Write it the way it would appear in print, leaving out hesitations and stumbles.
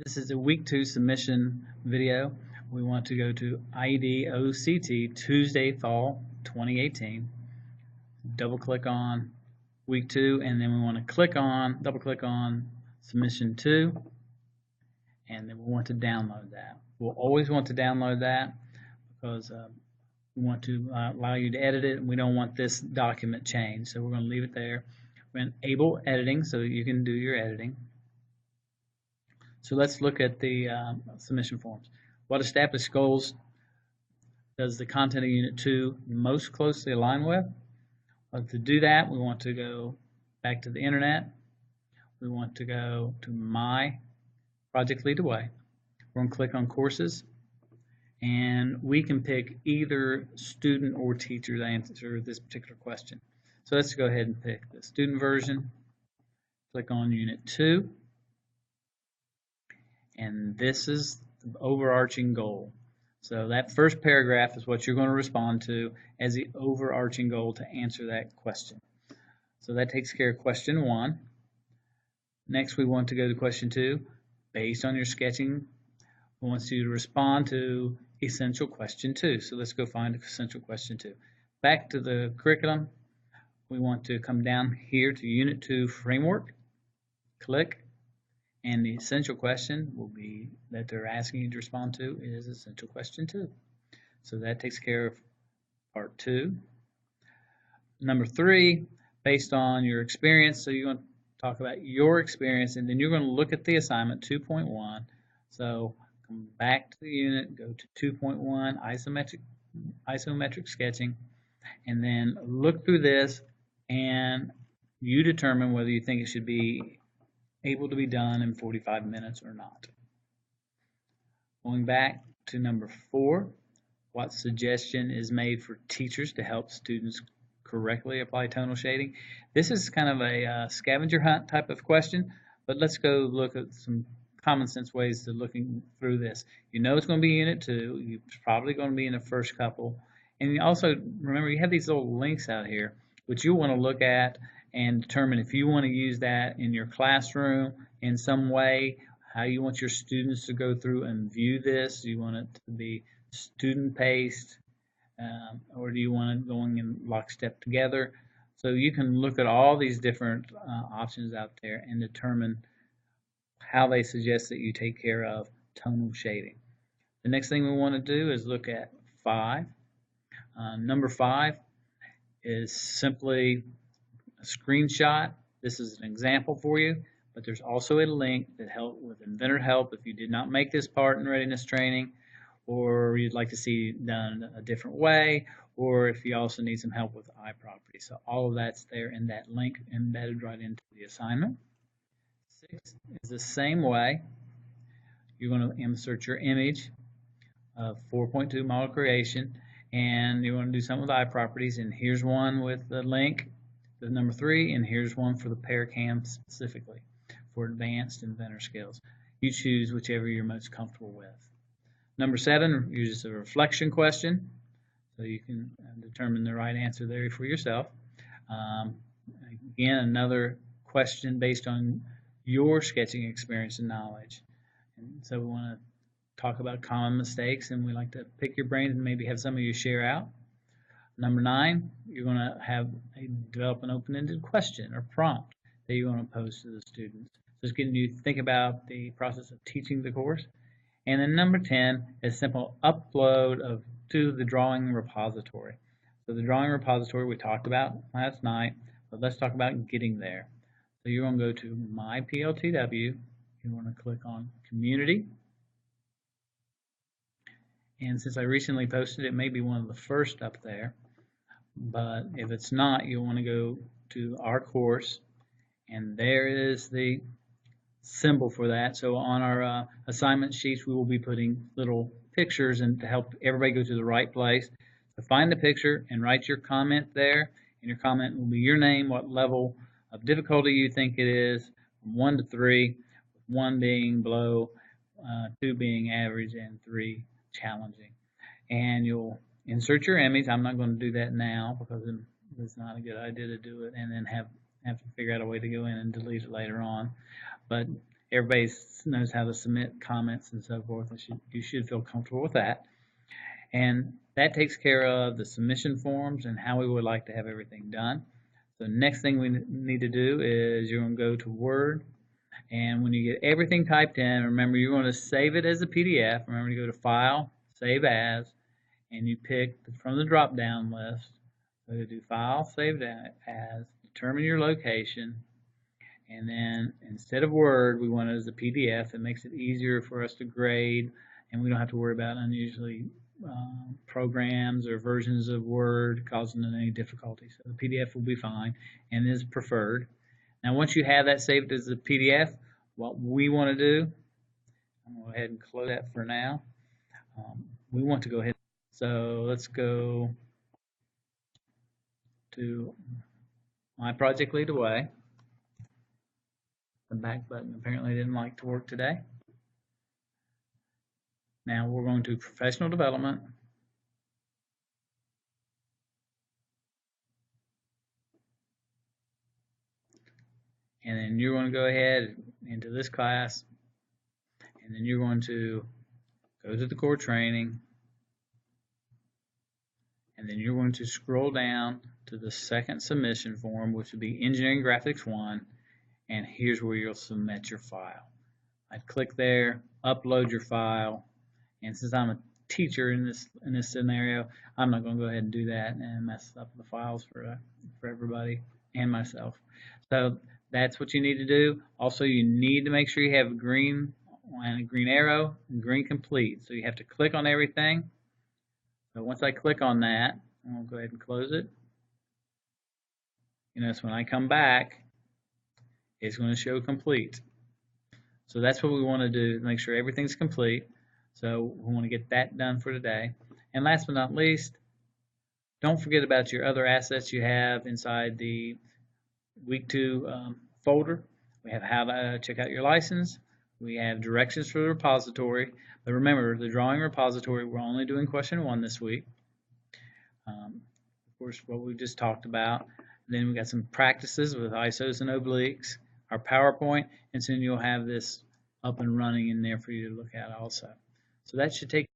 This is a week 2 submission video. We want to go to IDOCT Tuesday Fall 2018. Double click on week 2 and then we want to double click on submission 2 and then we want to download that. We'll always want to download that because we want to allow you to edit it and we don't want this document changed. So we're going to leave it there. We're going to enable editing so that you can do your editing. So let's look at the submission forms. What established goals does the content of Unit 2 most closely align with? Well, to do that, we want to go back to the internet. We want to go to My Project Lead Away. We're going to click on Courses, and we can pick either student or teacher to answer this particular question. So let's go ahead and pick the student version. Click on Unit 2. And this is the overarching goal. So that first paragraph is what you're going to respond to as the overarching goal to answer that question. So that takes care of question 1. Next, we want to go to question 2. Based on your sketching, we want you to respond to essential question 2. So let's go find essential question 2. Back to the curriculum, we want to come down here to Unit 2 Framework, click, and the essential question will be that they're asking you to respond to is essential question 2. So that takes care of part 2. Number 3, based on your experience, so you're going to talk about your experience and then you're going to look at the assignment 2.1. So come back to the unit, go to 2.1 isometric sketching, and then look through this and you determine whether you think it should be able to be done in 45 minutes or not. Going back to number 4, what suggestion is made for teachers to help students correctly apply tonal shading? This is kind of a scavenger hunt type of question, but let's go look at some common sense ways to looking through this. You know it's going to be Unit 2, it's probably going to be in the first couple, and you also remember you have these little links out here which you want to look at and determine if you want to use that in your classroom in some way, how you want your students to go through and view this. Do you want it to be student-paced, or do you want it going in lockstep together? So you can look at all these different options out there and determine how they suggest that you take care of tonal shading. The next thing we want to do is look at 5. Number 5 is simply a screenshot. This is an example for you, but there's also a link that helps with inventor help if you did not make this part in readiness training, or you'd like to see it done a different way, or if you also need some help with eye property. So all of that's there in that link embedded right into the assignment. 6 is the same way. You're going to insert your image of 4.2 model creation, and you want to do something with eye properties, and here's one with the link. The number 3, and here's one for the ParaCam specifically for advanced inventor skills. You choose whichever you're most comfortable with. Number 7 uses a reflection question, so you can determine the right answer there for yourself. Again, another question based on your sketching experience and knowledge. And so we want to talk about common mistakes, and we like to pick your brains and maybe have some of you share out. Number 9, you're going to develop an open-ended question or prompt that you want to pose to the students. So it's getting you to think about the process of teaching the course. And then number 10 is simple upload to the drawing repository. So the drawing repository we talked about last night, but let's talk about getting there. So you're going to go to My PLTW. You want to click on Community. And since I recently posted, it may be one of the first up there. But if it's not, you'll want to go to our course, and there is the symbol for that. So on our assignment sheets, we will be putting little pictures and to help everybody go to the right place. So find the picture and write your comment there, and your comment will be your name, what level of difficulty you think it is, from 1 to 3, 1 being below, 2 being average, and 3 challenging. And you'll insert your image. I'm not going to do that now because it's not a good idea to do it and then have to figure out a way to go in and delete it later on. But everybody knows how to submit comments and so forth. You should feel comfortable with that. And that takes care of the submission forms and how we would like to have everything done. The next thing we need to do is you're going to go to Word, and when you get everything typed in, remember you're going to save it as a PDF. Remember to go to File, Save As, and you pick from the drop-down list. So you do File, Save As, determine your location, and then instead of Word, we want it as a PDF. It makes it easier for us to grade, and we don't have to worry about unusually programs or versions of Word causing any difficulty. So the PDF will be fine and is preferred. Now once you have that saved as a PDF, what we want to do, I'm going to go ahead and close that for now. We want to go ahead. So let's go to My Project Lead Away. The back button apparently didn't like to work today. Now we're going to Professional Development. And then you're going to go ahead into this class, and then you're going to go to the core training, and then you're going to scroll down to the second submission form, which would be Engineering Graphics 1, and here's where you'll submit your file. I'd click there, upload your file, and since I'm a teacher in this scenario, I'm not going to go ahead and do that and mess up the files for everybody and myself. So that's what you need to do. Also, you need to make sure you have green and a green arrow and green complete. So you have to click on everything. So once I click on that, I'll go ahead and close it. You notice when I come back, it's going to show complete. So that's what we want to do to make sure everything's complete. So we want to get that done for today. And last but not least, don't forget about your other assets you have inside the Week 2 folder. We have how to check out your license. We have directions for the repository. But remember, the drawing repository, we're only doing question 1 this week. Of course, what we just talked about. Then we got some practices with ISOs and obliques, our PowerPoint, and soon you'll have this up and running in there for you to look at also. So that should take